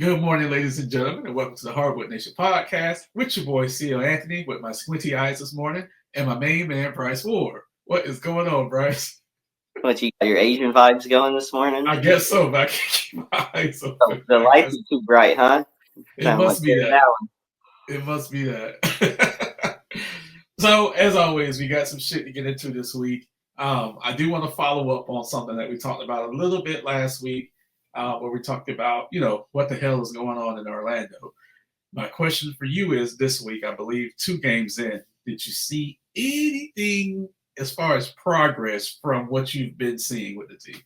Good morning, ladies and gentlemen, and welcome to the Hardwood Nation podcast with your boy, C.O. Anthony, with my squinty eyes this morning, and my main man, Bryce Ward. What is going on, Bryce? What, you got your Asian vibes going this morning? I guess so, but I can't keep my eyes Oh, open. the I lights guess are too bright, huh? it Sound like must be Barry that. Allen. It must be that. So, as always, we got some shit to get into this week. I do want to follow up on something that we talked about a little bit last week, where we talked about, what the hell is going on in Orlando. My question for you is this week, I believe, 2 games in, did you see anything as far as progress from what you've been seeing with the team?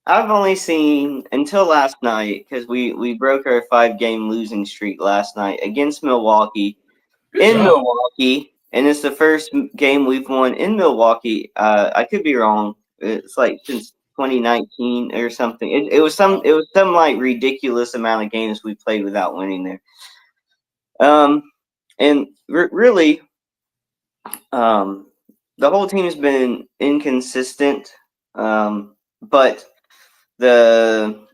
I've only seen until last night because we broke our 5-game losing streak last night against Milwaukee Good in job. Milwaukee, and it's the first game we've won in Milwaukee. I could be wrong. It's like since 2019 or something. It was some like ridiculous amount of games we played without winning there. And really, the whole team's been inconsistent, but the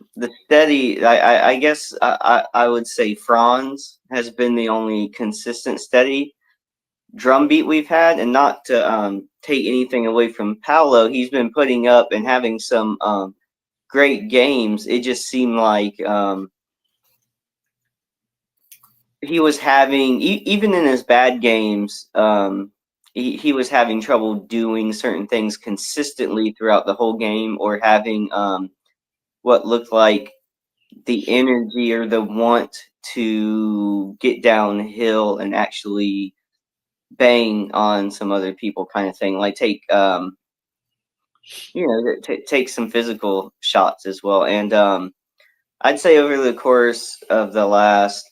steady. I guess I would say Franz has been the only consistent steady drumbeat we've had, and not to take anything away from Paolo, he's been putting up and having some great games. It just seemed like he was having even in his bad games. He was having trouble doing certain things consistently throughout the whole game, or having what looked like the energy or the want to get downhill and actually bang on some other people, kind of thing. Like take take some physical shots as well. And I'd say over the course of the last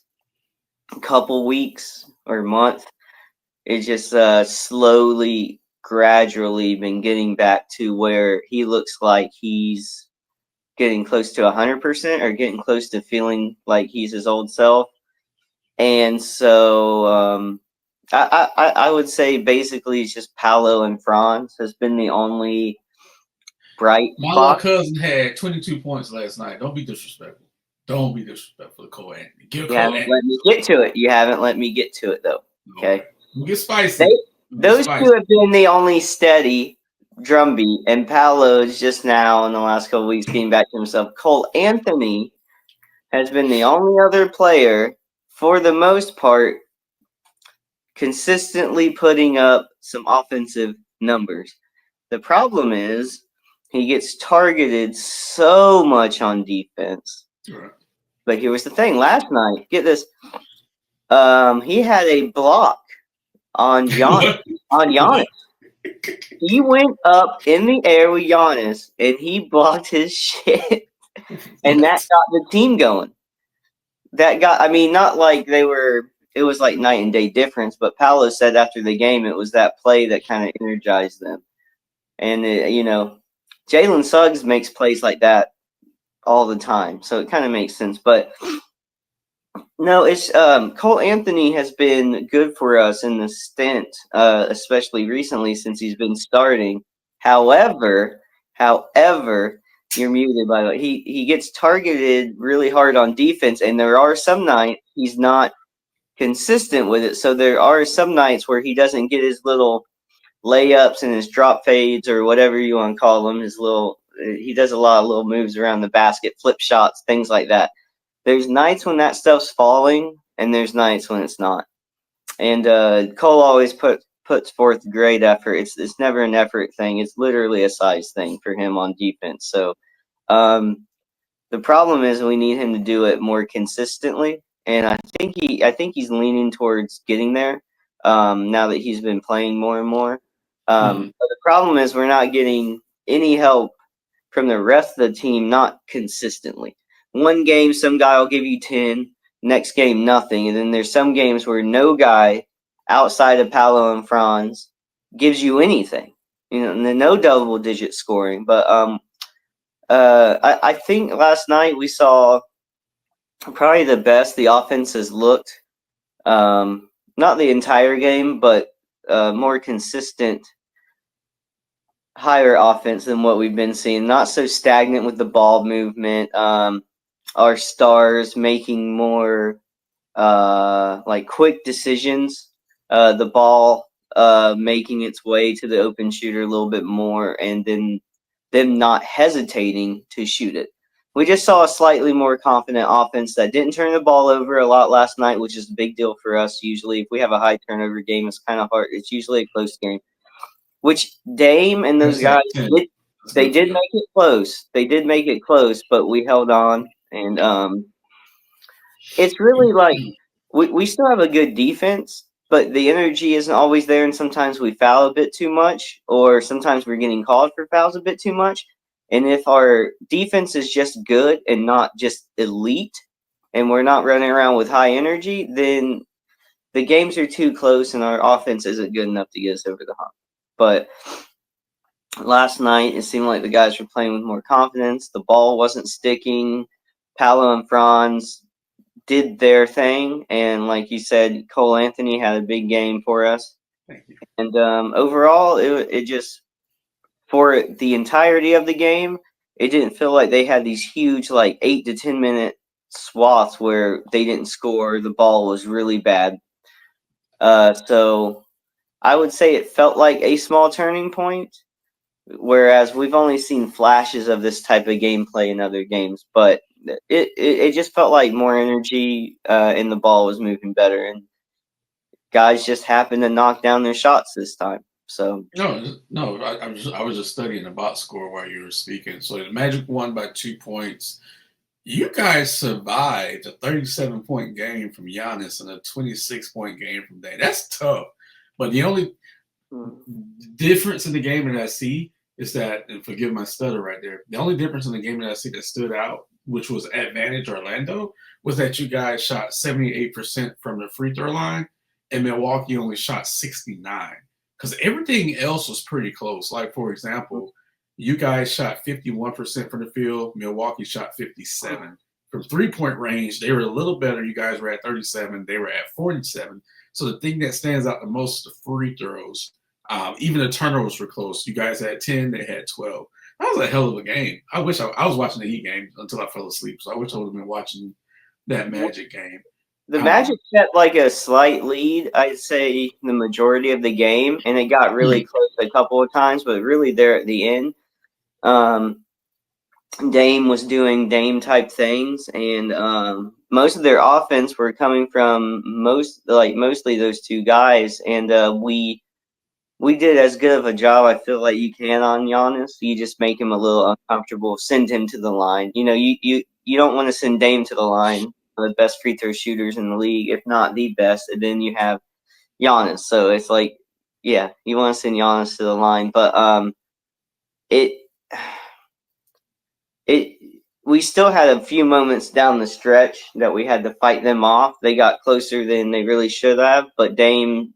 couple weeks or month, it just slowly, gradually been getting back to where he looks like he's getting close to 100%, or getting close to feeling like he's his old self. And so I would say basically it's just Paolo and Franz has been the only bright My little spot. cousin had 22 points last night. Don't be disrespectful. Don't be disrespectful to Cole Anthony. Give You Cole haven't Anthony. let me get to it. You haven't let me get to it though. Okay. Okay. We'll get They spicy. We'll get those spicy. two have been the only steady drumbeat, and Paolo's just now in the last couple weeks getting back to himself. Cole Anthony has been the only other player, for the most part, consistently putting up some offensive numbers. The problem is he gets targeted so much on defense. Right. But here was the thing: last night, get this, he had a block on Giannis. On Giannis, he went up in the air with Giannis, and he blocked his shit, and that got the team going. That got, I mean, not like they were. It was like night and day difference. But Paolo said after the game, it was that play that kind of energized them. And Jalen Suggs makes plays like that all the time, so it kind of makes sense. But no, it's Cole Anthony has been good for us in the stint, especially recently since he's been starting. However, you're muted, by the way. He gets targeted really hard on defense, and there are some nights he's not consistent with it. So there are some nights where he doesn't get his little layups and his drop fades, or whatever you want to call them. He does a lot of little moves around the basket, flip shots, things like that. There's nights when that stuff's falling, and there's nights when it's not. And Cole always puts forth great effort. It's never an effort thing. It's literally a size thing for him on defense. So the problem is we need him to do it more consistently, and I think he's leaning towards getting there now that he's been playing more and more. But the problem is we're not getting any help from the rest of the team, not consistently. One game, some guy will give you 10, next game, nothing. And then there's some games where no guy outside of Paolo and Franz gives you anything. And then no double-digit scoring. But I think last night we saw probably the best the offense has looked. Not the entire game, but more consistent, higher offense than what we've been seeing. Not so stagnant with the ball movement. our stars making more like quick decisions. The ball making its way to the open shooter a little bit more, and then them not hesitating to shoot it. We just saw a slightly more confident offense that didn't turn the ball over a lot last night, which is a big deal for us. Usually, if we have a high turnover game, it's kind of hard. It's usually a close game. Which Dame and those That's at guys 10. That's they good for did y'all. make it close. They did make it close, but we held on, and it's really like we still have a good defense, but the energy isn't always there, and sometimes we foul a bit too much, or sometimes we're getting called for fouls a bit too much. And if our defense is just good and not just elite, and we're not running around with high energy, then the games are too close, and our offense isn't good enough to get us over the hump. But last night, it seemed like the guys were playing with more confidence. The ball wasn't sticking. Paolo and Franz did their thing, and like you said, Cole Anthony had a big game for us. Thank you. And overall, it just for the entirety of the game, it didn't feel like they had these huge like 8 to 10 minute swaths where they didn't score. The ball was really bad. So I would say it felt like a small turning point. Whereas we've only seen flashes of this type of gameplay in other games, but it just felt like more energy and the ball was moving better, and guys just happened to knock down their shots this time. So No. I was just studying the box score while you were speaking. So the Magic won by 2 points. You guys survived a 37-point game from Giannis and a 26-point game from Dame. That's tough. But the only difference in the game that I see is that, and forgive my stutter right there, the only difference in the game that I see that stood out, which was advantage Orlando, was that you guys shot 78% from the free throw line, and Milwaukee only shot 69. Because everything else was pretty close. Like, for example, you guys shot 51% from the field, Milwaukee shot 57. From 3-point range, they were a little better. You guys were at 37, they were at 47. So the thing that stands out the most is the free throws. Even the turnovers were close. You guys had 10, they had 12. That was a hell of a game. I wish I was watching the Heat game until I fell asleep. So I wish I would have been watching that Magic game. the Magic kept like a slight lead, I'd say, the majority of the game, and it got really close a couple of times, but really there at the end, Dame was doing Dame type things, and most of their offense were coming from mostly those two guys, and we did as good of a job I feel like you can on Giannis. You just make him a little uncomfortable, send him to the line. You know, you don't want to send Dame to the line, one of the best free throw shooters in the league, if not the best, and then you have Giannis. So it's like, yeah, you want to send Giannis to the line, but it we still had a few moments down the stretch that we had to fight them off. They got closer than they really should have, but Dame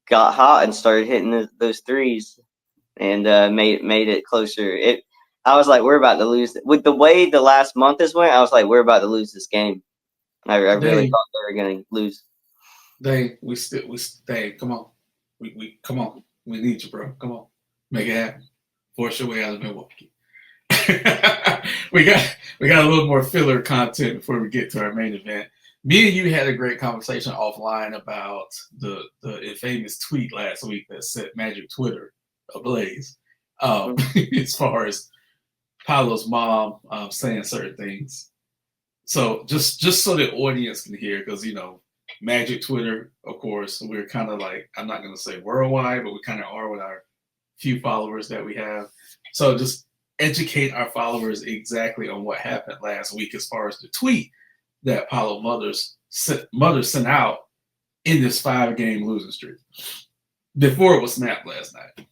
got hot and started hitting those threes and made it closer. I was like, we're about to lose. With the way the last month has went, I was like, we're about to lose this game. I really thought they were going to lose. Dave, Dave, come on. We come on. We need you, bro. Come on. Make it happen. Force your way out of Milwaukee. we got a little more filler content before we get to our main event. Me and you had a great conversation offline about the famous tweet last week that set Magic Twitter ablaze. As far as Paolo's mom saying certain things. So just so the audience can hear, because Magic Twitter, of course, we're kind of like, I'm not going to say worldwide, but we kind of are with our few followers that we have. So just educate our followers exactly on what happened last week as far as the tweet that Paolo mother sent out in this 5-game losing streak before it was snapped last night.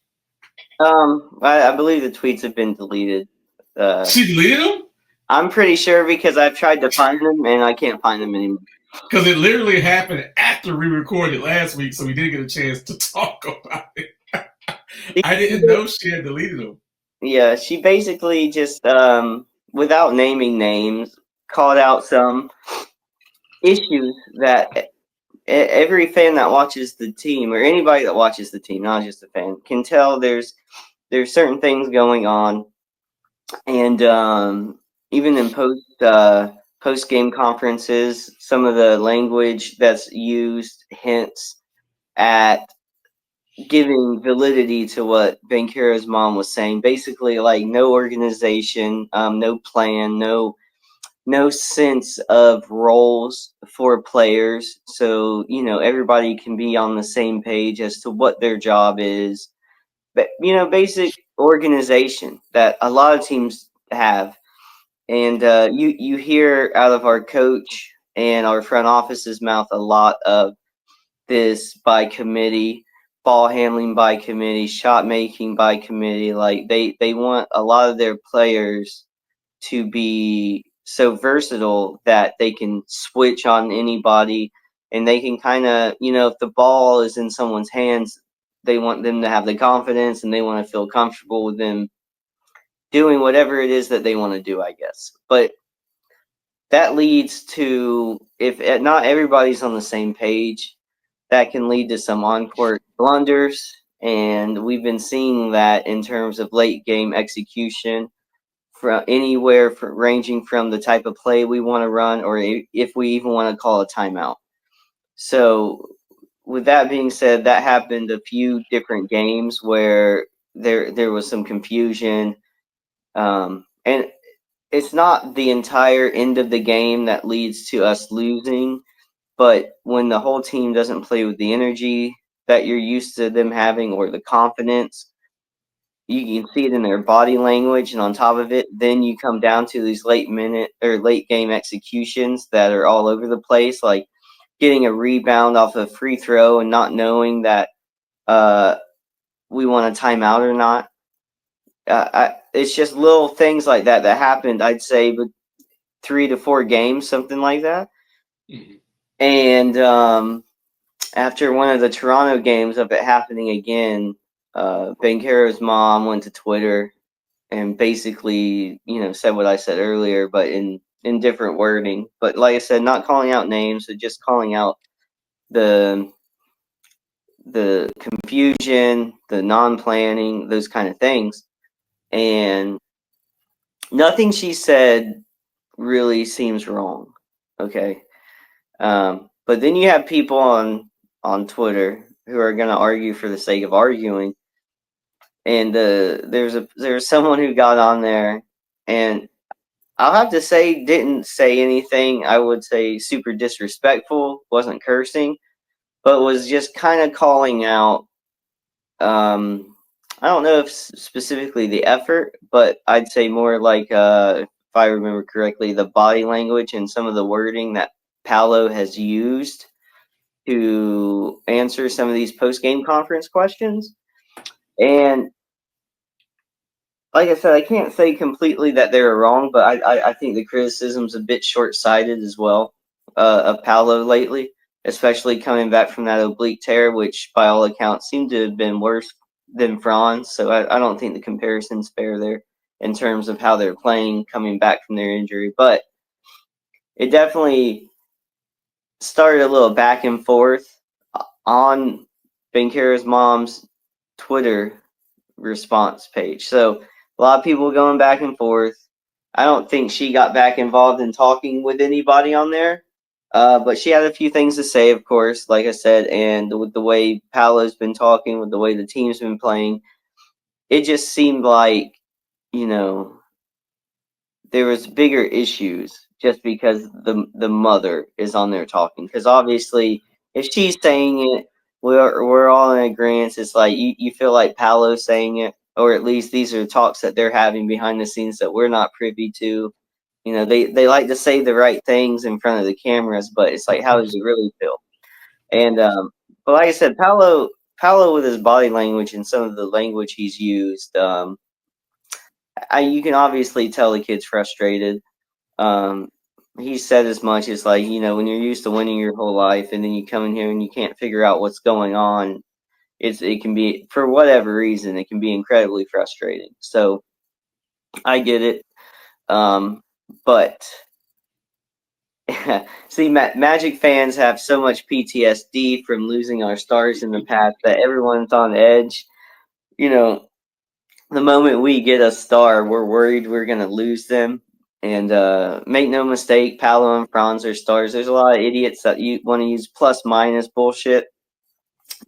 I believe the tweets have been deleted. She deleted them? I'm pretty sure, because I've tried to find them and I can't find them anymore. Because it literally happened after we recorded last week, so we didn't get a chance to talk about it. I didn't know she had deleted them. Yeah, she basically just, without naming names, called out some issues that every fan that watches the team, or anybody that watches the team, not just a fan, can tell there's certain things going on. And even in post-game conferences, some of the language that's used hints at giving validity to what Bankera's mom was saying. Basically, like no organization, no plan, no sense of roles for players. So, everybody can be on the same page as to what their job is. But, basic organization that a lot of teams have. And you hear out of our coach and our front office's mouth a lot of this by committee, ball handling by committee, shot making by committee. Like they want a lot of their players to be so versatile that they can switch on anybody, and they can kind of, if the ball is in someone's hands, they want them to have the confidence and they want to feel comfortable with them doing whatever it is that they want to do, I guess. But that leads to, if not everybody's on the same page, that can lead to some on-court blunders, and we've been seeing that in terms of late game execution, from anywhere ranging from the type of play we want to run, or if we even want to call a timeout. So, with that being said, that happened a few different games where there was some confusion, and it's not the entire end of the game that leads to us losing. But when the whole team doesn't play with the energy that you're used to them having, or the confidence, you can see it in their body language. And on top of it, then you come down to these late game executions that are all over the place, like getting a rebound off a free throw and not knowing that we want a timeout or not. It's just little things like that happened, I'd say, but 3 to 4 games, something like that. Mm-hmm. And after one of the Toronto games of it happening again, Bankera's mom went to Twitter and basically, said what I said earlier, but in different wording. But like I said, not calling out names, but just calling out the confusion, the non-planning, those kind of things. And nothing she said really seems wrong. Okay. But then you have people on Twitter who are going to argue for the sake of arguing. And there's someone who got on there, and I'll have to say didn't say anything, I would say, super disrespectful, wasn't cursing, but was just kind of calling out, I don't know if specifically the effort, but I'd say more like, if I remember correctly, the body language and some of the wording that Paolo has used to answer some of these post-game conference questions. And like I said, I can't say completely that they were wrong, but I think the criticism's a bit short-sighted as well, of Paolo lately, especially coming back from that oblique tear, which by all accounts seemed to have been worse than Franz. So I don't think the comparison's fair there in terms of how they're playing coming back from their injury. But it definitely started a little back and forth on Bankera's mom's Twitter response page. So a lot of people going back and forth. I don't think she got back involved in talking with anybody on there, but she had a few things to say, of course, like I said, and with the way Paolo's been talking, with the way the team's been playing, it just seemed like, there was bigger issues just because the mother is on there talking. Because obviously, if she's saying it, we're all in agreement. It's like you feel like Paolo's saying it, or at least these are talks that they're having behind the scenes that we're not privy to. They like to say the right things in front of the cameras, but it's like, how does it really feel? And but like I said, Paolo with his body language and some of the language he's used, you can obviously tell the kid's frustrated. He said as much as, like, when you're used to winning your whole life and then you come in here and you can't figure out what's going on, it can be, for whatever reason, it can be incredibly frustrating. So I get it. But see, Magic fans have so much PTSD from losing our stars in the past that everyone's on edge. The moment we get a star, we're worried we're going to lose them. And make no mistake, Paolo and Franz are stars. There's a lot of idiots that you want to use plus minus bullshit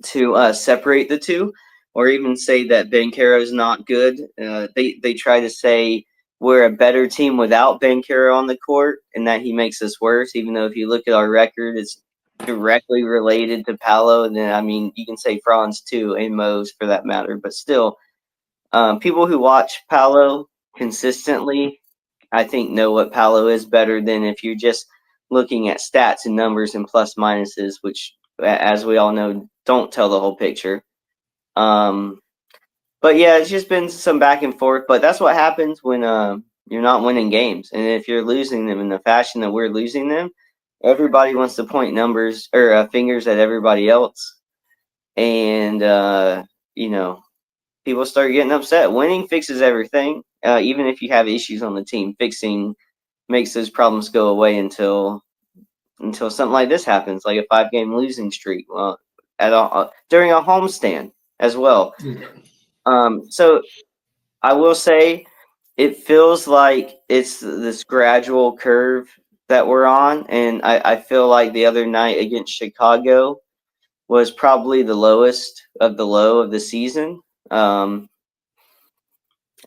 to separate the two, or even say that Banchero is not good. They try to say we're a better team without Banchero on the court, and that he makes us worse. Even though if you look at our record, it's directly related to Paolo. And then I mean, you can say Franz too, and Mose for that matter. But still, people who watch Paolo consistently, I think, know what Paolo is better than if you're just looking at stats and numbers and plus minuses, which, as we all know, don't tell the whole picture. But yeah, it's just been some back and forth. But that's what happens when you're not winning games, and if you're losing them in the fashion that we're losing them, everybody wants to point numbers or fingers at everybody else, and you know, people start getting upset. Winning fixes everything. Even if you have issues on the team, fixing makes those problems go away until something like this happens, like a 5-game losing streak. Well, during a homestand as well. So I will say it feels like it's this gradual curve that we're on, and I feel like the other night against Chicago was probably the lowest of the low of the season.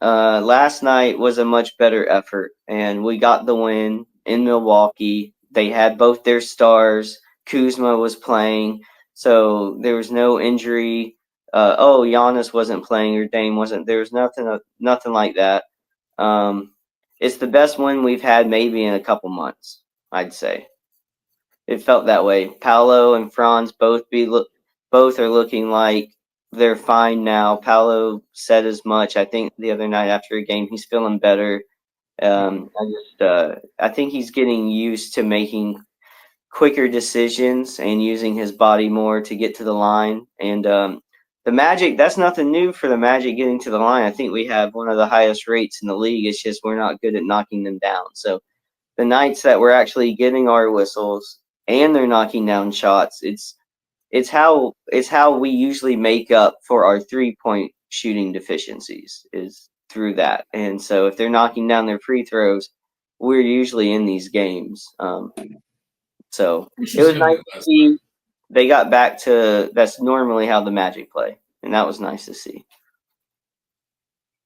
Last night was a much better effort, and we got the win in Milwaukee. They had both their stars. Kuzma was playing, so there was no injury. Giannis wasn't playing or Dame wasn't. There was nothing like that. It's the best win we've had maybe in a couple months, I'd say. It felt that way. Paolo and Franz both are looking like they're fine now. Paolo said as much. I think the other night after a game, he's feeling better. I think he's getting used to making quicker decisions and using his body more to get to the line. And the Magic, that's nothing new for the Magic getting to the line. I think we have one of the highest rates in the league. It's just we're not good at knocking them down. So the nights that we're actually getting our whistles and they're knocking down shots, it's how we usually make up for our 3-point shooting deficiencies is through that. And so if they're knocking down their free throws, we're usually in these games. So it was nice to see they got back to that's normally how the Magic play, and that was nice to see.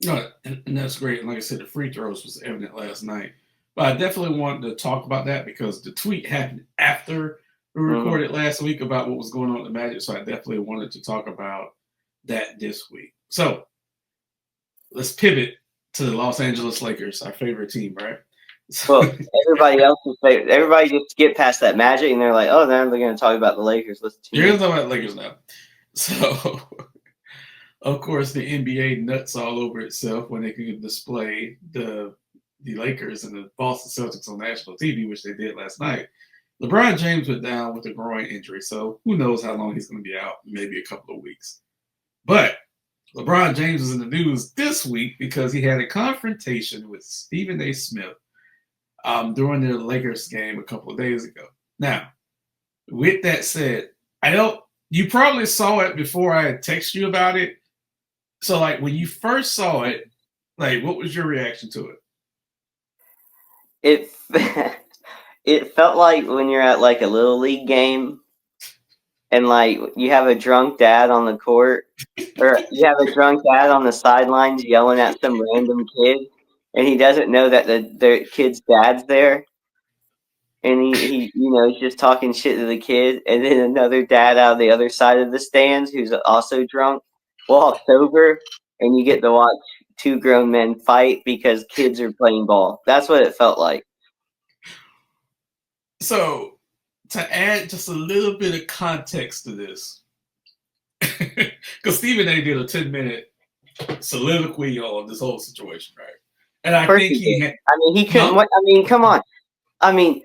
No, and that's great. And like I said, the free throws was evident last night. But I definitely wanted to talk about that because the tweet happened after we recorded last week about what was going on at the Magic. So I definitely wanted to talk about that this week. So let's pivot to the Los Angeles Lakers, our favorite team, right? Well, everybody just get past that Magic, and they're like, "Oh, now they're going to talk about the Lakers." You're going to talk about the Lakers now. So, of course, the NBA nuts all over itself when they can display the Lakers and the Boston Celtics on national TV, which they did last night. LeBron James went down with a groin injury, so who knows how long he's going to be out? Maybe a couple of weeks. But LeBron James was in the news this week because he had a confrontation with Stephen A. Smith during the Lakers game a couple of days ago. Now, with that said, you probably saw it before I had texted you about it. So, like, when you first saw it, like, what was your reaction to it? It felt like when you're at like a little league game and like you have a drunk dad on the court or you have a drunk dad on the sidelines yelling at some random kid and he doesn't know that the kid's dad's there. And he he's just talking shit to the kid, and then another dad out of the other side of the stands who's also drunk walks over, and you get to watch two grown men fight because kids are playing ball. That's what it felt like. So, to add just a little bit of context to this, because Stephen A. did a 10-minute soliloquy on this whole situation, right? And I think he couldn't. I mean, come on. I mean,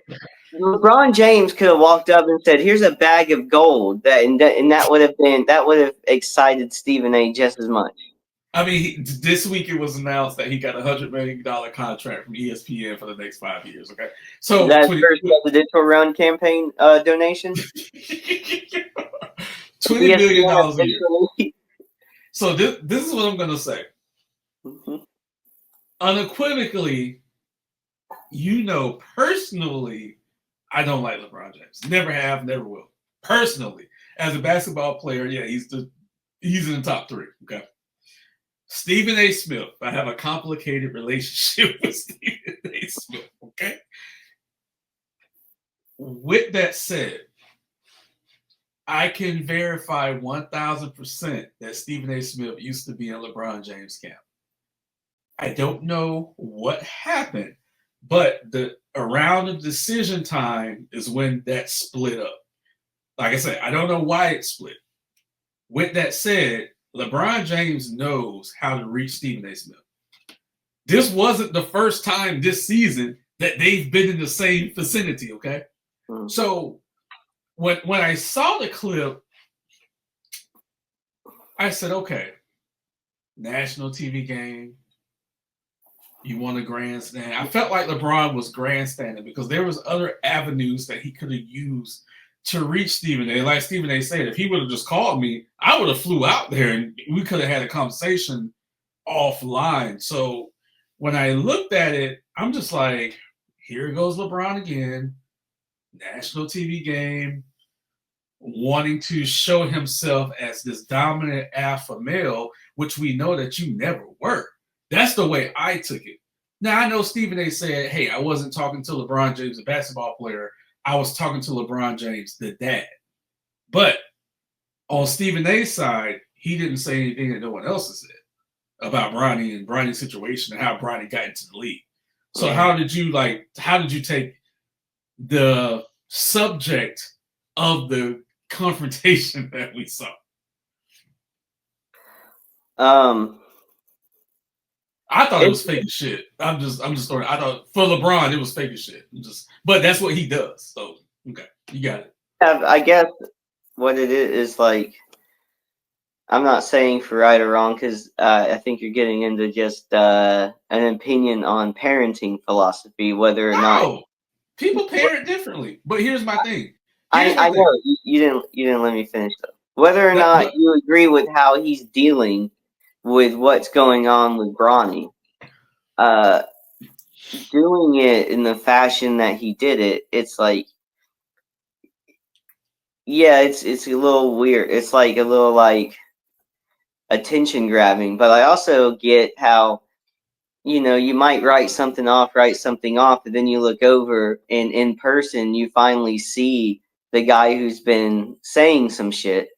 LeBron James could have walked up and said, "Here's a bag of gold," and that would have excited Stephen A. just as much. I mean, this week it was announced that he got a $100 million contract from ESPN for the next 5 years. Okay, so that's first presidential run campaign donation. $20 million a year. So this is what I'm going to say. Mm-hmm. Unequivocally, personally, I don't like LeBron James. Never have, never will. Personally, as a basketball player, yeah, he's in the top 3. Okay. Stephen A. Smith. I have a complicated relationship with Stephen A. Smith. Okay. With that said, I can verify 1,000% that Stephen A. Smith used to be in LeBron James' camp. I don't know what happened, but around the decision time is when that split up. Like I said, I don't know why it split. With that said, LeBron James knows how to reach Stephen A. Smith. This wasn't the first time this season that they've been in the same vicinity, okay? So when I saw the clip, I said, okay, national TV game, you won a grandstand. I felt like LeBron was grandstanding because there was other avenues that he could have used to reach Stephen A. Like Stephen A. said, if he would have just called me, I would have flew out there and we could have had a conversation offline. So when I looked at it, I'm just like, here goes LeBron again, national TV game, wanting to show himself as this dominant alpha male, which we know that you never were. That's the way I took it. Now, I know Stephen A. said, hey, I wasn't talking to LeBron James, a basketball player. I was talking to LeBron James, the dad. But on Stephen A.'s side, he didn't say anything that no one else has said about Bronny and Bronny's situation and how Bronny got into the league. So how did you take the subject of the confrontation that we saw? I thought it was fake as shit. I'm just throwing. I thought for LeBron it was fake as shit. But that's what he does. So okay, you got it. I guess what it is like, I'm not saying for right or wrong because I think you're getting into just an opinion on parenting philosophy, whether or not people parent differently. But here's my thing. I know you didn't let me finish though. Whether or not you agree with how he's dealing with what's going on with Bronny, doing it in the fashion that he did it, it's like, yeah, it's a little weird. It's like a little like attention grabbing. But I also get how, you might write something off, and then you look over and in person you finally see the guy who's been saying some shit.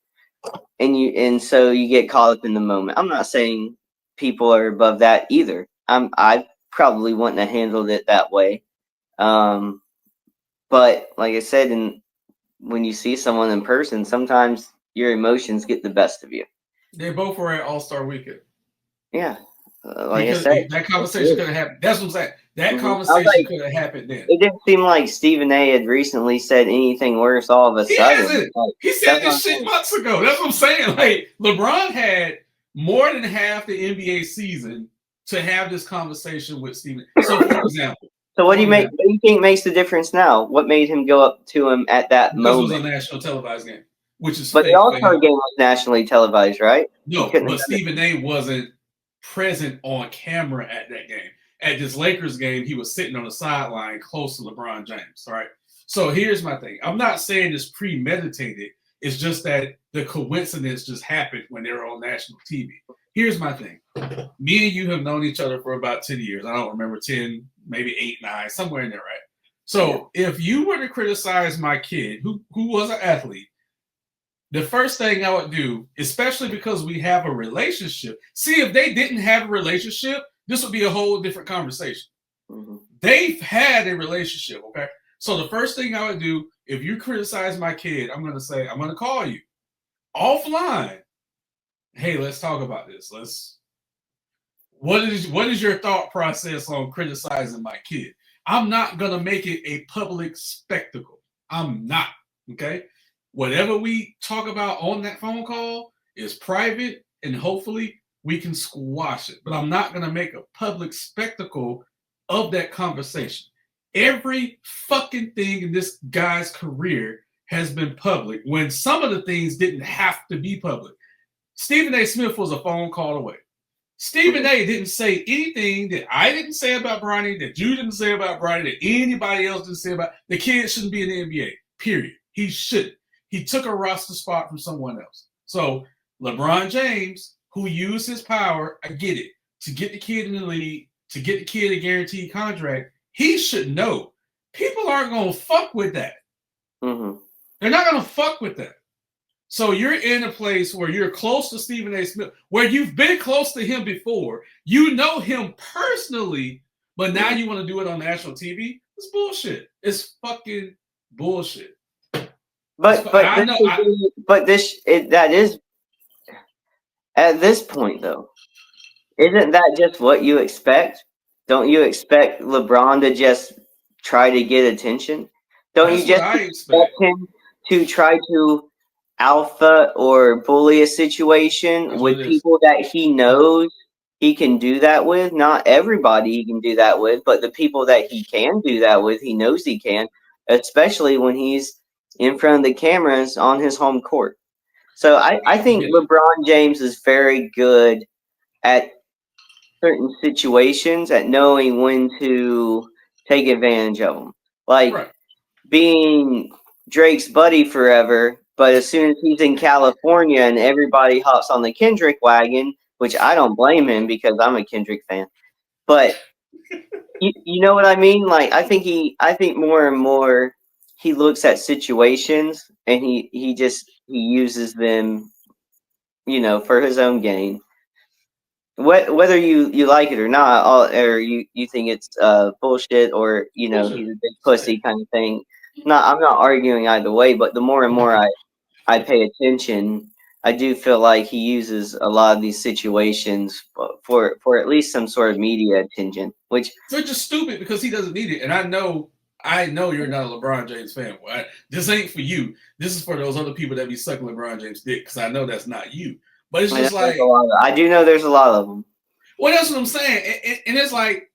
And so you get caught up in the moment. I'm not saying people are above that either. I probably wouldn't have handled it that way. But like I said, when you see someone in person, sometimes your emotions get the best of you. They both were at All-Star Weekend. Yeah. Like I said, that conversation could have happened. That's what I'm saying. That conversation could have happened then. It didn't seem like Stephen A. had recently said anything worse all of a sudden. Hasn't. He said this shit months ago. That's what I'm saying. Like, LeBron had more than half the NBA season to have this conversation with Stephen. So, for example. So what do you think makes the difference now? What made him go up to him at that moment? Because it was a national televised game, which is but the All-Star game was nationally televised, right? No, but Stephen A. wasn't present on camera at that game. At this Lakers game, he was sitting on the sideline close to LeBron James, right? So here's my thing. I'm not saying it's premeditated. It's just that the coincidence just happened when they were on national TV. Here's my thing. Me and you have known each other for about 10 years. I don't remember 10, maybe 8, 9, somewhere in there, right? So if you were to criticize my kid, who was an athlete, the first thing I would do, especially because we have a relationship, see if they didn't have a relationship, this would be a whole different conversation. Mm-hmm. They've had a relationship, okay? So the first thing I would do, if you criticize my kid, I'm going to say, I'm going to call you offline. Hey, let's talk about this. What is your thought process on criticizing my kid? I'm not going to make it a public spectacle. I'm not, okay? Whatever we talk about on that phone call is private, and hopefully we can squash it. But I'm not going to make a public spectacle of that conversation. Every fucking thing in this guy's career has been public when some of the things didn't have to be public. Stephen A. Smith was a phone call away. Stephen A. didn't say anything that I didn't say about Bronny, that you didn't say about Bronny, that anybody else didn't say about. The kid shouldn't be in the NBA. Period. He shouldn't. He took a roster spot from someone else. So LeBron James, who used his power, I get it, to get the kid in the league, to get the kid a guaranteed contract, he should know. People aren't going to fuck with that. Mm-hmm. They're not going to fuck with that. So you're in a place where you're close to Stephen A. Smith, where you've been close to him before. You know him personally, but now you want to do it on national TV? It's bullshit. It's fucking bullshit. That is at this point though. Isn't that just what you expect? Don't you expect LeBron to just try to get attention? Don't you just expect him to try to alpha or bully a situation with people that he knows he can do that with? Not everybody he can do that with, but the people that he can do that with, he knows he can, especially when he's in front of the cameras on his home court. So I think LeBron James is very good at certain situations, at knowing when to take advantage of them. Like being Drake's buddy forever, but as soon as he's in California and everybody hops on the Kendrick wagon, which I don't blame him because I'm a Kendrick fan. But you know what I mean? Like I think more and more he looks at situations and he uses them, for his own gain. Whether you like it or not, or you think it's bullshit, or he's a big pussy kind of thing. I'm not arguing either way, but the more and more I pay attention, I do feel like he uses a lot of these situations for at least some sort of media attention, which they're just stupid because he doesn't need it. And I know you're not a LeBron James fan. This ain't for you. This is for those other people that be sucking LeBron James' dick, because I know that's not you. But it's just like I do know there's a lot of them. Well, that's what I'm saying, and it's like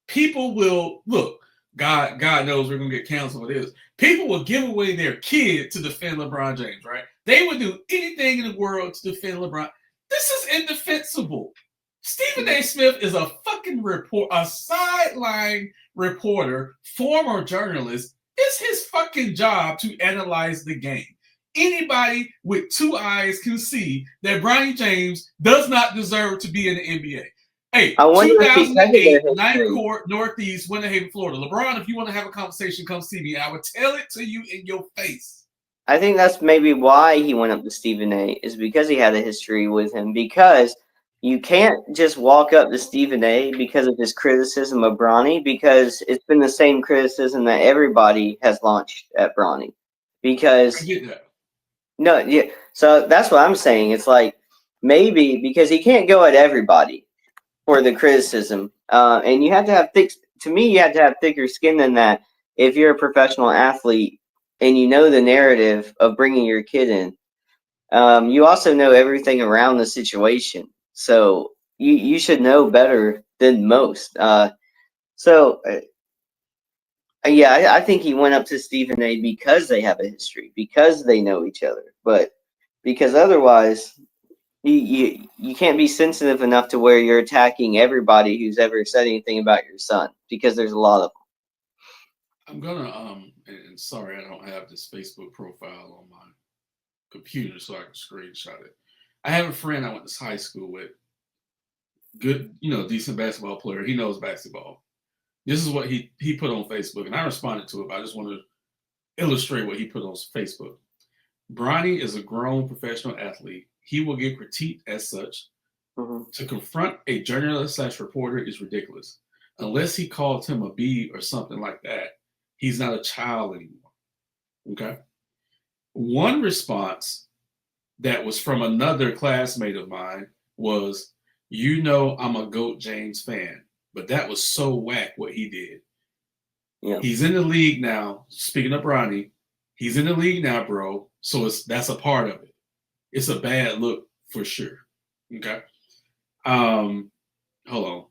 people will look. God knows we're gonna get canceled for this. People will give away their kid to defend LeBron James, right? They would do anything in the world to defend LeBron. This is indefensible. Stephen A. Smith is a fucking a sideline reporter, former journalist. It's his fucking job to analyze the game. Anybody with two eyes can see that Bronny James does not deserve to be in the NBA. Hey, 2008, Ninth Court, Northeast, Winter Haven, Florida. LeBron, if you want to have a conversation, come see me. I will tell it to you in your face. I think that's maybe why he went up to Stephen A. is because he had a history with him. Because you can't just walk up to Stephen A. because of his criticism of Bronny, because it's been the same criticism that everybody has launched at Bronny. Because I get that. No, yeah. So that's what I'm saying. It's like maybe because he can't go at everybody for the criticism, and you have to have thick. To me, you have to have thicker skin than that if you're a professional athlete and you know the narrative of bringing your kid in. You also know everything around the situation, so you should know better than most. Yeah, I think he went up to Stephen A. because they have a history, because they know each other. But because otherwise, you can't be sensitive enough to where you're attacking everybody who's ever said anything about your son, because there's a lot of them. I'm gonna and sorry I don't have this Facebook profile on my computer so I can screenshot it. I have a friend I went to high school with, good, decent basketball player. He knows basketball. This is what he put on Facebook, and I responded to it, but I just want to illustrate what he put on Facebook. Bronny is a grown professional athlete. He will get critiqued as such. Mm-hmm. To confront a journalist/reporter is ridiculous. Unless he called him a B or something like that, he's not a child anymore. Okay? One response that was from another classmate of mine was, I'm a GOAT James fan. But that was so whack what he did. Yeah. He's in the league now. Speaking of Bronny, he's in the league now, bro. So that's a part of it. It's a bad look for sure. Okay. Hold on.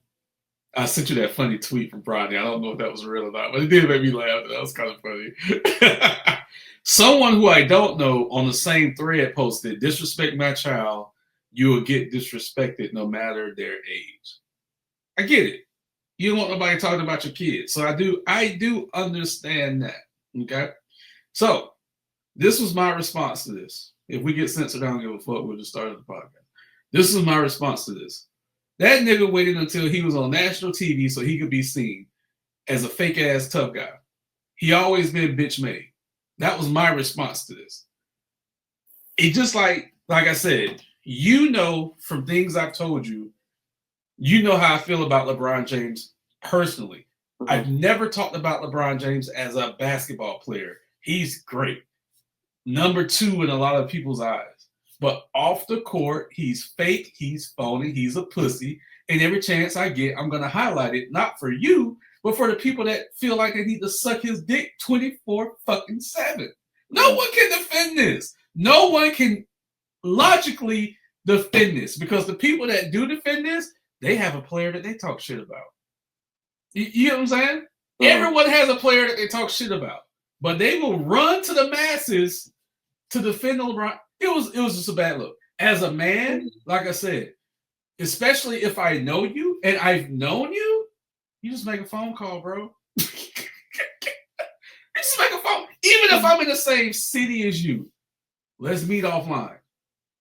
I sent you that funny tweet from Bronny. I don't know if that was real or not, but it did make me laugh. That was kind of funny. Someone who I don't know on the same thread posted, "Disrespect my child. you will get disrespected no matter their age. I get it. You don't want nobody talking about your kids. So I do understand that. Okay. So this was my response to this. If we get censored, I don't give a fuck. We'll just start the podcast. This is my response to this. That nigga waited until he was on national TV so he could be seen as a fake ass tough guy. He always been bitch made. That was my response to this. It just like I said, you know from things I've told you, you know how I feel about LeBron James personally. Mm-hmm. I've never talked about LeBron James as a basketball player. He's great. Number 2 in a lot of people's eyes. But off the court, he's fake, he's phony, he's a pussy. And every chance I get, I'm going to highlight it, not for you, but for the people that feel like they need to suck his dick 24/7. No one can defend this. No one can logically defend this because the people that do defend this, they have a player that they talk shit about. You know what I'm saying? Mm-hmm. Everyone has a player that they talk shit about, but they will run to the masses to defend LeBron. It was just a bad look. As a man, like I said, especially if I know you and I've known you, you just make a phone call, bro. You just make a phone. Even if I'm in the same city as you, let's meet offline.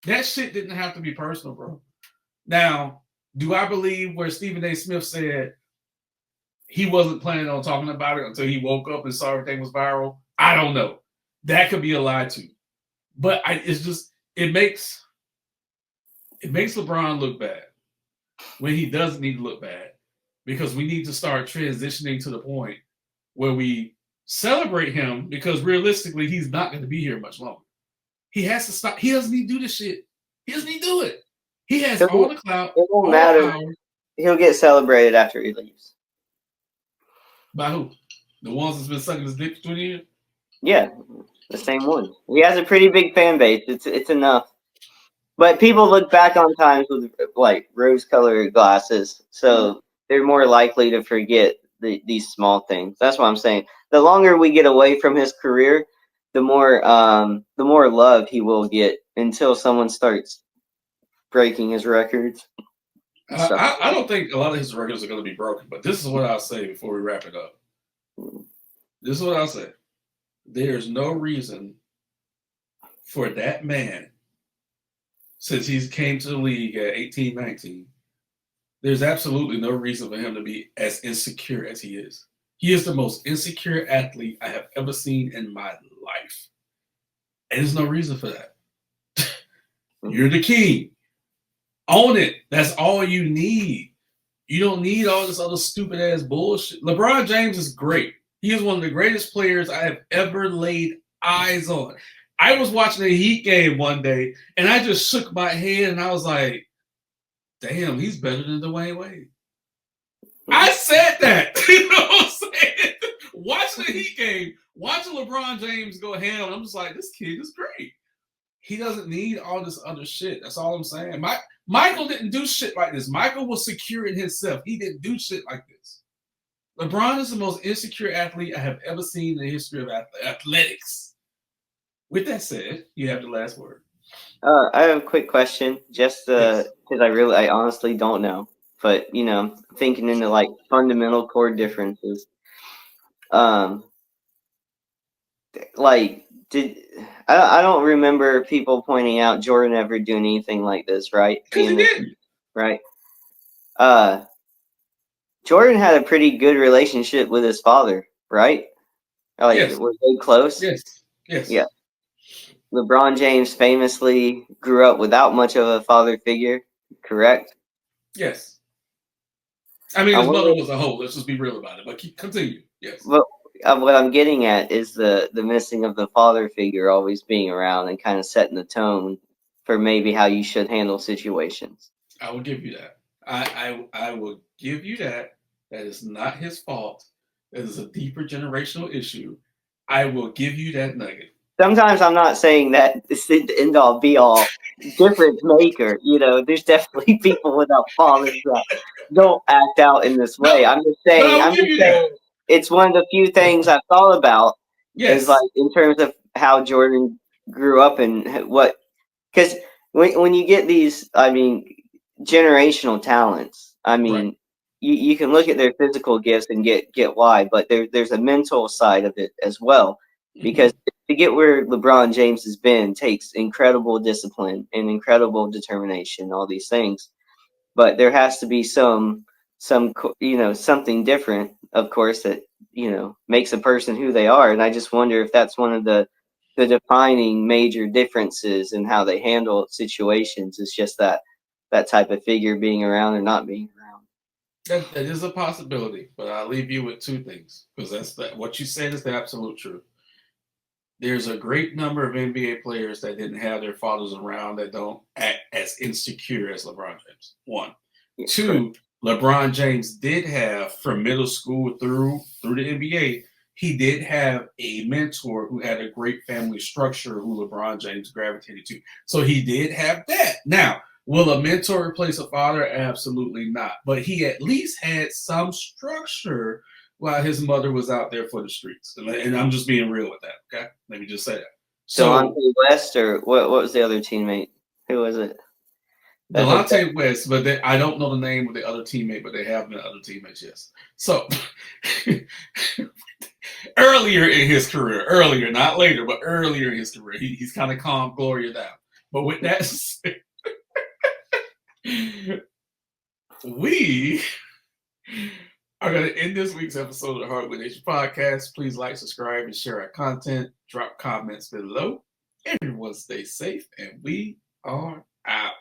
That shit didn't have to be personal, bro. Now, do I believe where Stephen A. Smith said he wasn't planning on talking about it until he woke up and saw everything was viral? I don't know. That could be a lie too. But it makes LeBron look bad when he doesn't need to look bad, because we need to start transitioning to the point where we celebrate him, because realistically he's not going to be here much longer. He has to stop. He doesn't need to do this shit. He doesn't need to do it. He has all the clout. It won't matter. He'll get celebrated after he leaves. By who? The ones that's been sucking his dick for 20 years? Yeah, the same one. He has a pretty big fan base. It's enough. But people look back on times with like rose-colored glasses, so they're more likely to forget these small things. That's what I'm saying. The longer we get away from his career, the more love he will get until someone starts breaking his records. I don't think a lot of his records are going to be broken, but this is what I'll say before we wrap it up. This is what I'll say. There's no reason for that man, since he came to the league at 18, 19, there's absolutely no reason for him to be as insecure as he is. He is the most insecure athlete I have ever seen in my life. And there's no reason for that. You're the king. Own it. That's all you need. You don't need all this other stupid ass bullshit. LeBron James is great. He is one of the greatest players I have ever laid eyes on. I was watching a Heat game one day, and I just shook my head, and I was like, damn, he's better than Dwayne Wade. I said that. You know what I'm saying? Watching the Heat game, watching LeBron James go ham, I'm just like, this kid is great. He doesn't need all this other shit. That's all I'm saying. Michael didn't do shit like this. Michael was secure in himself. He didn't do shit like this. LeBron is the most insecure athlete I have ever seen in the history of athletics. With that said, you have the last word. I have a quick question, just because I honestly don't know. But, thinking into like fundamental core differences. I don't remember people pointing out Jordan ever doing anything like this, right? He didn't. Right. Jordan had a pretty good relationship with his father, right? Like, yes. Were they close? Yes. Yeah. LeBron James famously grew up without much of a father figure, correct? Yes. I mean, his mother was a hoe. Let's just be real about it. But continue. Yes. Well, what I'm getting at is the missing of the father figure always being around and kind of setting the tone for maybe how you should handle situations. I will give you that. I will give you that. That is not his fault. That is a deeper generational issue. I will give you that nugget. Sometimes I'm not saying that it's the end all be all difference maker. There's definitely people without fathers that don't act out in this way. I'm just saying it's one of the few things I've thought about. Yes. Is like in terms of how Jordan grew up and what, because when you get these, I mean, generational talents. I Right. mean, you can look at their physical gifts and get why, but there's a mental side of it as well. Mm-hmm. Because to get where LeBron James has been takes incredible discipline and incredible determination, all these things. But there has to be something different, of course, that makes a person who they are. And I just wonder if that's one of the defining major differences in how they handle situations. Is just that type of figure being around or not being around. That is a possibility, but I'll leave you with two things because what you said is the absolute truth. There's a great number of NBA players that didn't have their fathers around that don't act as insecure as LeBron James. One. Yeah, correct. Two, LeBron James did have from middle school through the NBA, he did have a mentor who had a great family structure who LeBron James gravitated to. So he did have that. Now, will a mentor replace a father? Absolutely not. But he at least had some structure while his mother was out there for the streets. And I'm just being real with that. Okay. Let me just say that. So Delonte West, or what was the other teammate? Who was it that hooked up? Delonte West, but I don't know the name of the other teammate, but they have been other teammates, yes. So earlier in his career, earlier, not later, but earlier in his career, he's kind of calmed Gloria down. But with that said, we are going to end this week's episode of the Hardwood Nation podcast. Please like, subscribe, and share our content. Drop comments below. Everyone stay safe, and we are out.